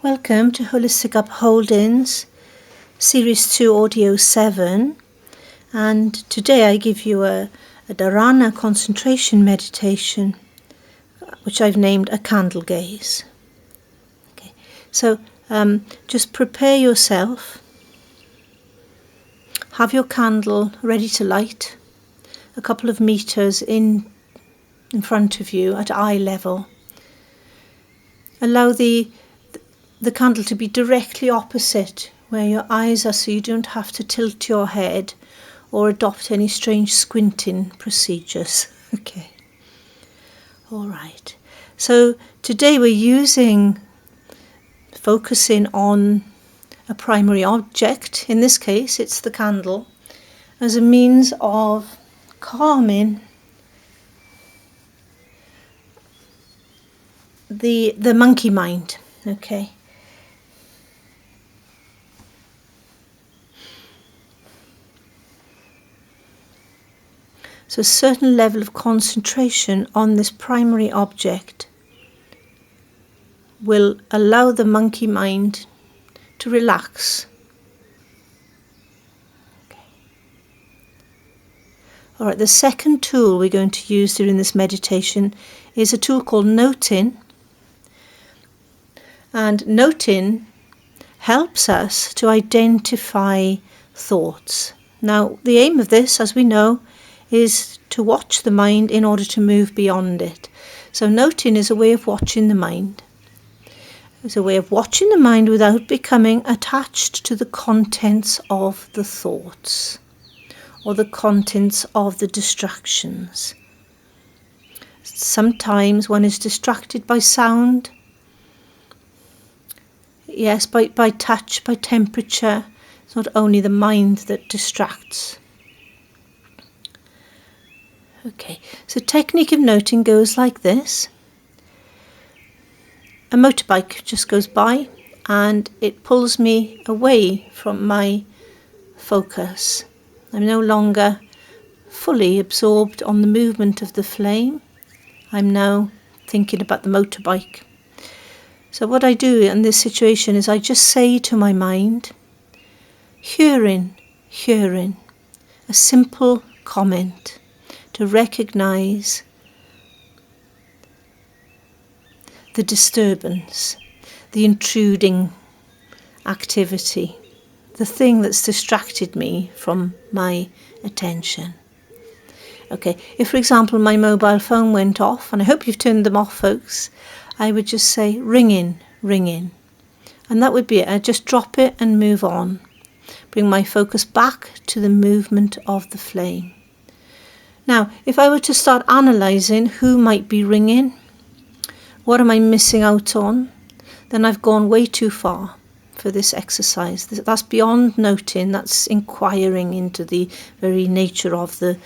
Welcome to Holistic Upholdings, Series 2, Audio 7. And today I give you a Dharana concentration meditation, which I've named a candle gaze. Okay, so just prepare yourself. Have your candle ready to light, a couple of meters in front of you at eye level. Allow the candle to be directly opposite where your eyes are, so you don't have to tilt your head or adopt any strange squinting procedures. Okay. All right. So today we're focusing on a primary object. In this case, it's the candle, as a means of calming the monkey mind. Okay. So a certain level of concentration on this primary object will allow the monkey mind to relax. Okay. All right, the second tool we're going to use during this meditation is a tool called noting. And noting helps us to identify thoughts. Now, the aim of this, as we know, is to watch the mind in order to move beyond it. So noting is a way of watching the mind. It's a way of watching the mind without becoming attached to the contents of the thoughts or the contents of the distractions. Sometimes one is distracted by sound, yes, by touch, by temperature. It's not only the mind that distracts. Okay, so technique of noting goes like this. A motorbike just goes by and it pulls me away from my focus. I'm no longer fully absorbed on the movement of the flame. I'm now thinking about the motorbike. So what I do in this situation is I just say to my mind, hearing, a simple comment to recognize the disturbance, the intruding activity, the thing that's distracted me from my attention. Okay, if for example my mobile phone went off, and I hope you've turned them off, folks, I would just say ringing, and that would be it. I'd just drop it and move on. Bring my focus back to the movement of the flame. Now, if I were to start analysing who might be ringing, what am I missing out on, then I've gone way too far for this exercise. That's beyond noting, that's inquiring into the very nature of the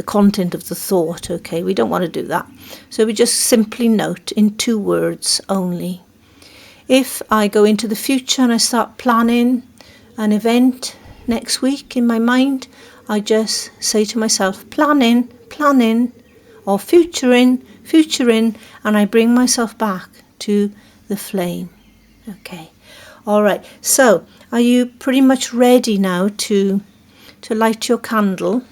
content of the thought. Okay, we don't want to do that. So we just simply note in 2 words only. If I go into the future and I start planning an event next week in my mind, I just say to myself, planning, or futuring, and I bring myself back to the flame. Okay, all right. So, are you pretty much ready now to light your candle?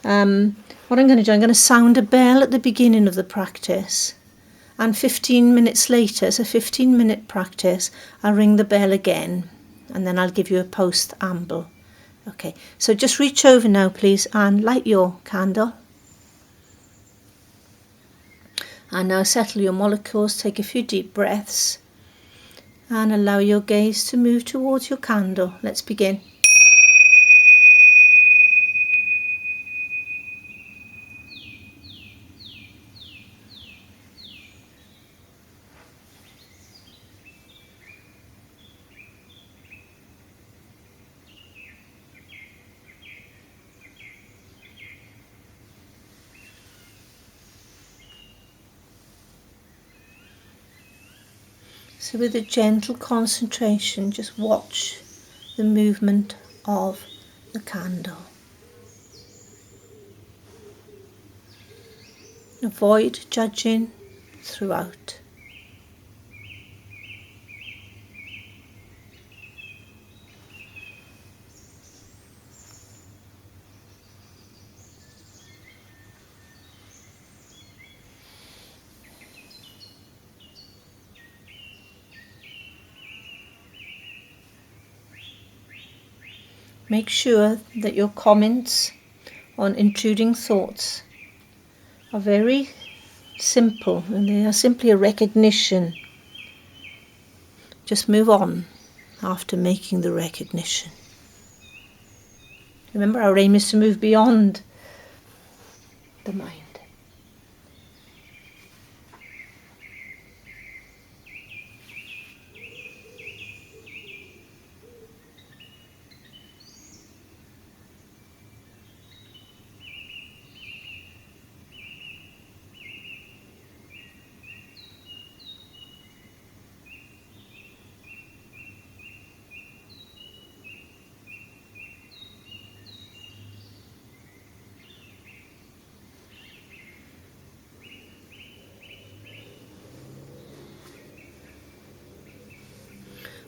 What I'm going to do, I'm going to sound a bell at the beginning of the practice, and 15 minutes later, so 15-minute practice, I'll ring the bell again, and then I'll give you a post-amble. Okay, so just reach over now, please, and light your candle. And now settle your molecules, take a few deep breaths, and allow your gaze to move towards your candle. Let's begin. So with a gentle concentration, just watch the movement of the candle. Avoid judging throughout. Make sure that your comments on intruding thoughts are very simple, and they are simply a recognition. Just move on after making the recognition. Remember, our aim is to move beyond the mind.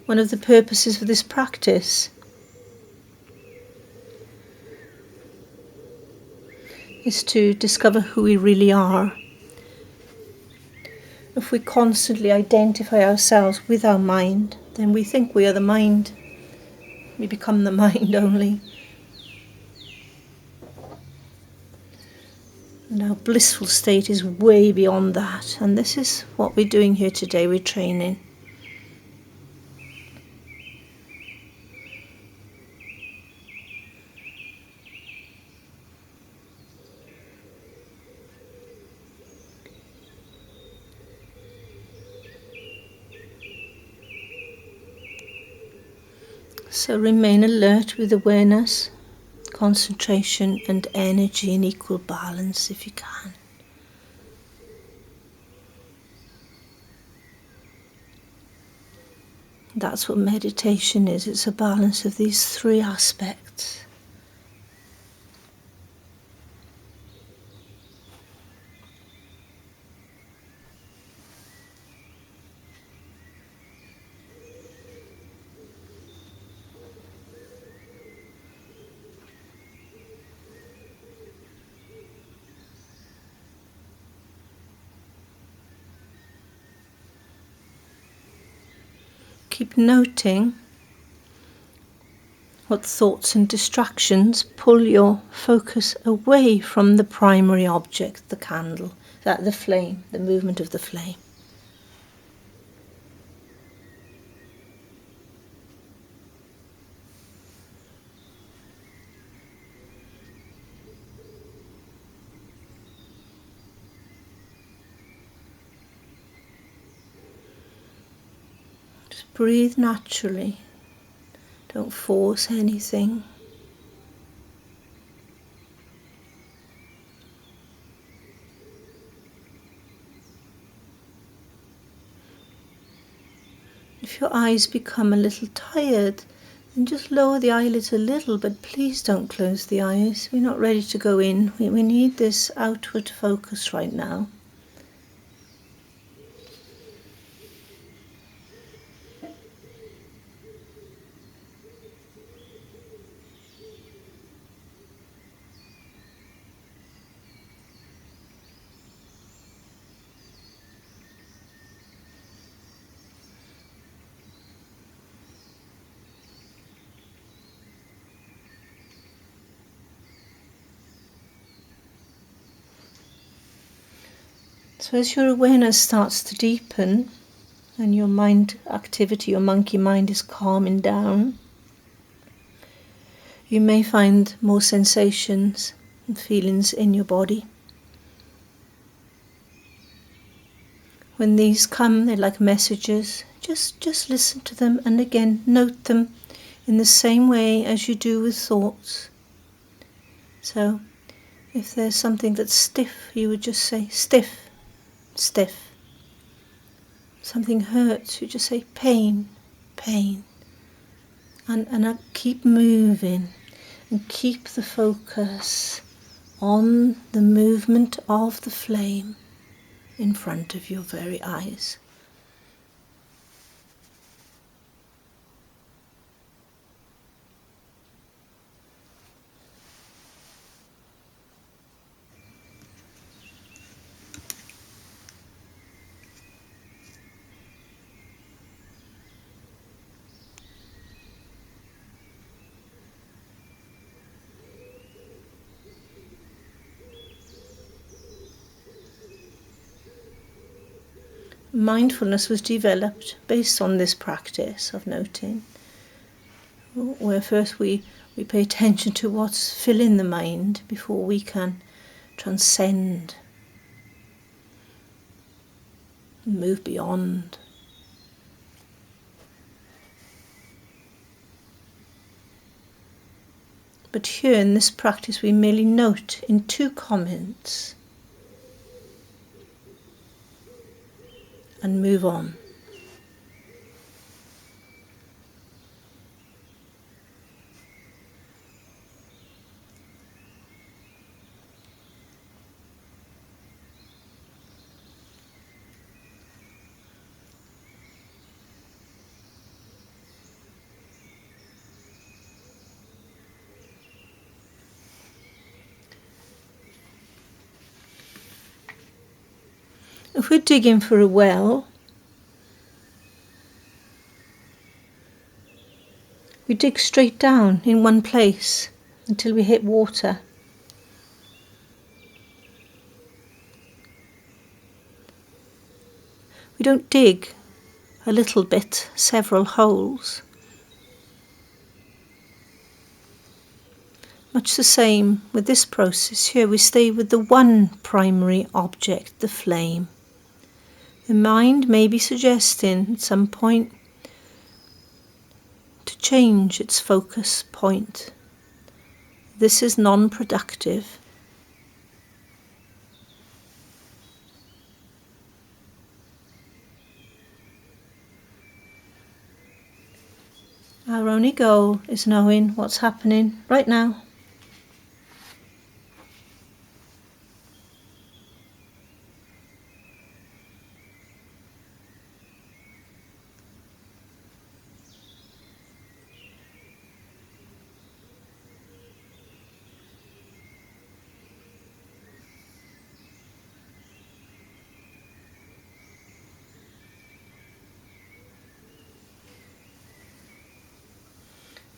One of the purposes for this practice is to discover who we really are. If we constantly identify ourselves with our mind, then we think we are the mind. We become the mind only. And our blissful state is way beyond that. And this is what we're doing here today. We're training. So remain alert with awareness, concentration and energy in equal balance if you can. That's what meditation is. It's a balance of these three aspects. Keep noting what thoughts and distractions pull your focus away from the primary object, the candle, the flame, the movement of the flame. Just breathe naturally. Don't force anything. If your eyes become a little tired, then just lower the eyelids a little, but please don't close the eyes. We're not ready to go in. We need this outward focus right now. So as your awareness starts to deepen and your mind activity, your monkey mind is calming down, you may find more sensations and feelings in your body. When these come, they're like messages. Just listen to them and again note them in the same way as you do with thoughts. So if there's something that's stiff, you would just say stiff, stiff. Something hurts, you just say pain, pain. And keep moving and keep the focus on the movement of the flame in front of your very eyes. mindfulness was developed based on this practice of noting, where first we pay attention to what's filling the mind before we can transcend, move beyond. But here in this practice we merely note in 2 comments and move on. If we're digging for a well, we dig straight down in one place until we hit water. We don't dig a little bit, several holes. Much the same with this process here, we stay with the one primary object, the flame. The mind may be suggesting at some point to change its focus point. This is non-productive. Our only goal is knowing what's happening right now.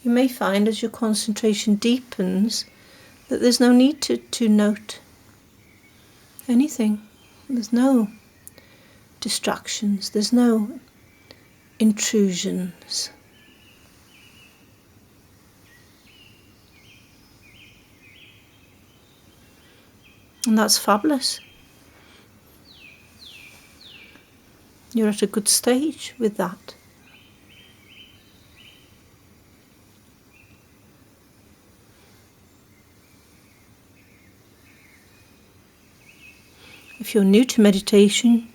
You may find as your concentration deepens that there's no need to note anything. There's no distractions, there's no intrusions. And that's fabulous. You're at a good stage with that. If you're new to meditation,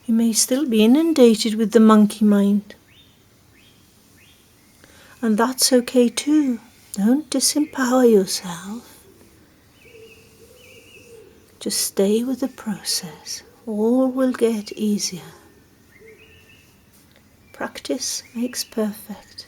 you may still be inundated with the monkey mind. And that's okay too. Don't disempower yourself. Just stay with the process. All will get easier. Practice makes perfect.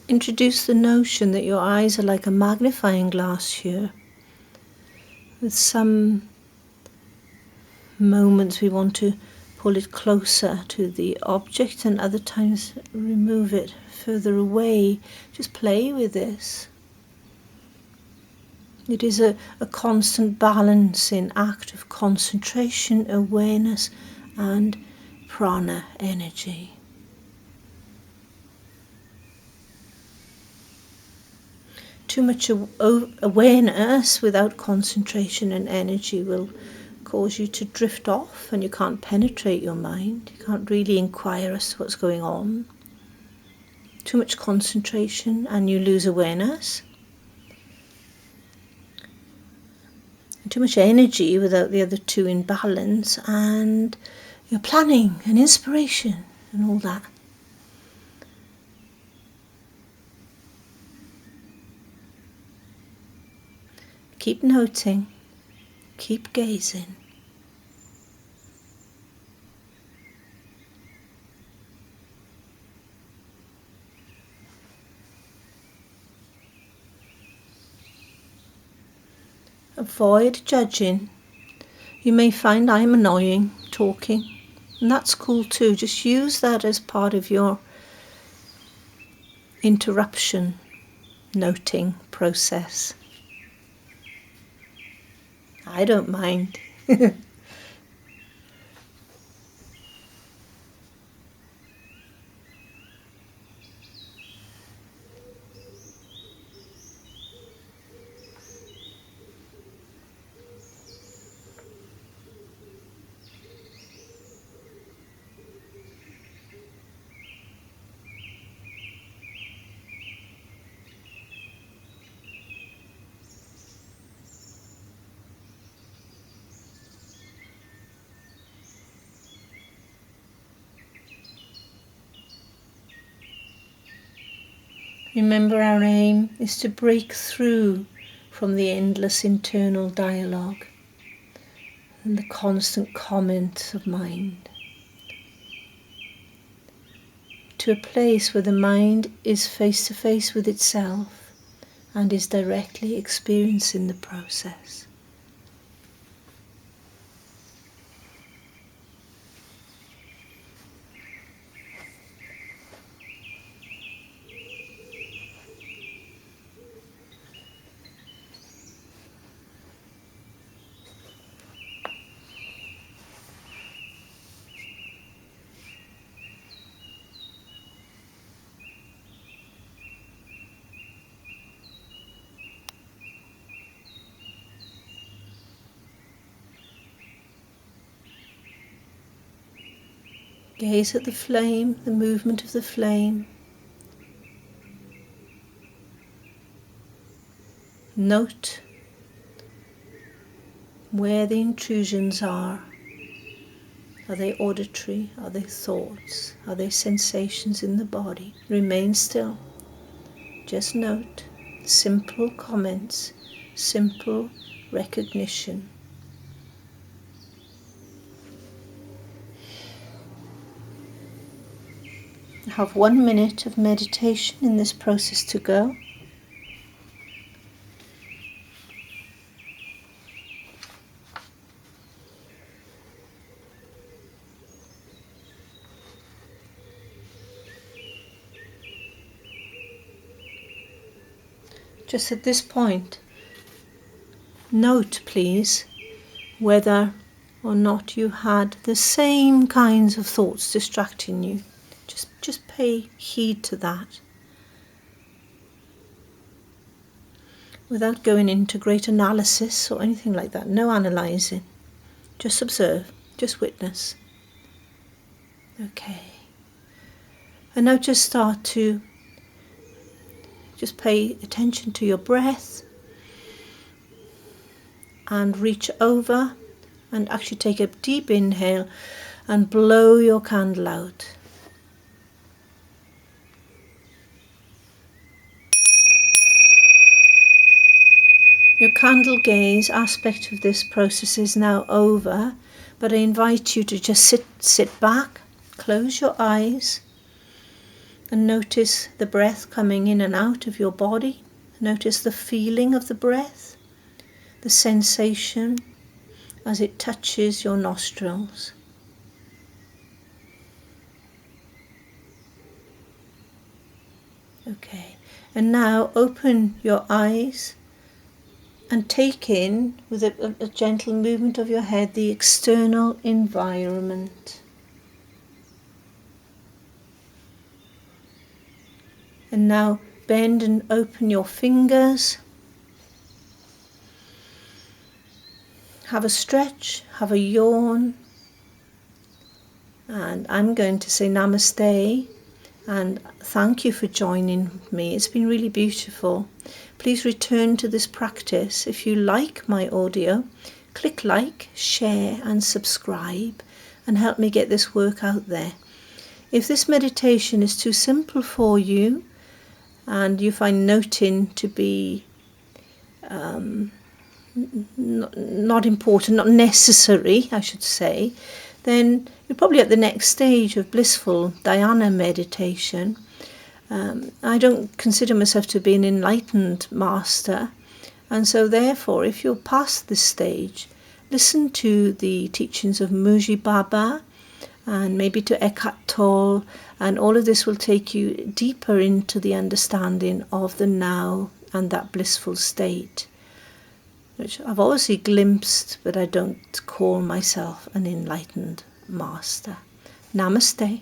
Introduce the notion that your eyes are like a magnifying glass here. With some moments we want to pull it closer to the object and other times remove it further away. Just play with this. It is a constant balancing act of concentration, awareness and prana energy. Too much awareness without concentration and energy will cause you to drift off and you can't penetrate your mind. You can't really inquire as to what's going on. Too much concentration and you lose awareness. And too much energy without the other two in balance and you're planning and inspiration and all that. Keep noting, Keep gazing. Avoid judging. You may find I'm annoying talking, and that's cool too. Just use that as part of your interruption noting process. I don't mind. Remember, our aim is to break through from the endless internal dialogue and the constant comments of mind to a place where the mind is face to face with itself and is directly experiencing the process. Gaze at the flame, the movement of the flame. Note where the intrusions are. Are they auditory? Are they thoughts? Are they sensations in the body? Remain still. Just note simple comments, simple recognition. I have 1 minute of meditation in this process to go. Just at this point, note please whether or not you had the same kinds of thoughts distracting you. Just pay heed to that. Without going into great analysis or anything like that. No analysing. Just observe. Just witness. Okay. And now just start to just pay attention to your breath and reach over and actually take a deep inhale and blow your candle out. Your candle gaze aspect of this process is now over, but I invite you to just sit back, close your eyes, and notice the breath coming in and out of your body. Notice the feeling of the breath, the sensation as it touches your nostrils. Okay, and now open your eyes and take in, with a gentle movement of your head, the external environment. And now bend and open your fingers. Have a stretch, have a yawn. And I'm going to say Namaste and thank you for joining me. It's been really beautiful. Please return to this practice. If you like my audio, click like, share and subscribe and help me get this work out there. If this meditation is too simple for you and you find noting to be not important, not necessary, I should say, then you're probably at the next stage of blissful Dhyana meditation. I don't consider myself to be an enlightened master, and so therefore, if you're past this stage, listen to the teachings of Muji Baba and maybe to Eckhart Tolle, and all of this will take you deeper into the understanding of the now and that blissful state, which I've obviously glimpsed, but I don't call myself an enlightened master. Namaste.